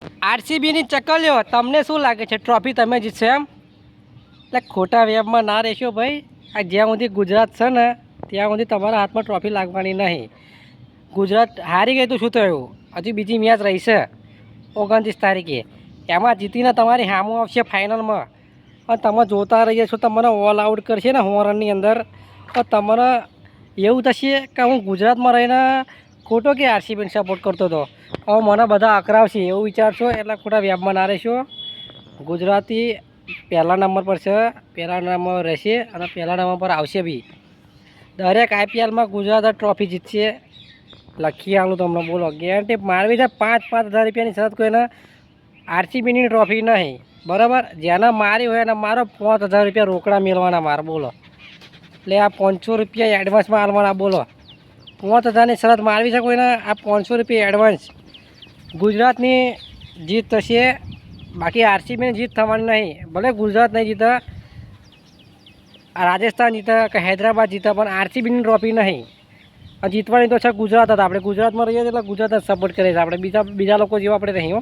આરસીબીની ચકલીઓ તમને શું લાગે છે ટ્રોફી તમે જીતશે એમ? એટલે ખોટા વેબમાં ના રહેશો ભાઈ. આ જ્યાં સુધી ગુજરાત છે ને ત્યાં સુધી તમારા હાથમાં ટ્રોફી લાગવાની નહીં. ગુજરાત હારી ગઈ તો શું થયું? હજી બીજી મેચ રહી છે 29 તારીખે. એમાં જીતીને તમારી સામું આવશે ફાઇનલમાં અને તમે જોતા રહીએ છો. તમને ઓલ આઉટ કરશે ને 100 રનની અંદર તો તમને એવું થશે કે હું ગુજરાતમાં રહીને ખોટો કે આરસીબીને સપોર્ટ કરતો હતો, હવે મને બધા અકરાવશે એવું વિચારશો. એટલે ખોટા વેબમાં ના રહેશો. ગુજરાતી પહેલા નંબર પર છે, પહેલા નંબર રહેશે અને પહેલા નંબર પર આવશે બી. દરેક આઈપીએલમાં ગુજરાત ટ્રોફી જીતશે. લખી આવું તમને, બોલો ગેરંટી મારવી છે. 5,000 રૂપિયાની શરત કોઈને આરસીબીની ટ્રોફી નહીં, બરાબર? જેને મારી હોય એને મારો 5,000 રૂપિયા રોકડા મેળવાના મારે, બોલો. એટલે આ 500 રૂપિયા એડવાન્સમાં આલવાના, બોલો. 5,000ની શરત મારવી છે કોઈને, આ 500 રૂપિયા એડવાન્સ. ગુજરાતની જીત થશે, બાકી આરસીબીની જીત થવાની નહીં. ભલે ગુજરાત નહીં જીતે, રાજસ્થાન જીતે કે હૈદરાબાદ જીતે, પણ આરસીબીની ટ્રોફી નહીં. જીતવાની તો છે ગુજરાત હતા. આપણે ગુજરાતમાં રહીએ એટલે ગુજરાતને સપોર્ટ કરીએ છીએ આપણે, બીજા લોકો જેવા આપણે નહીં હો.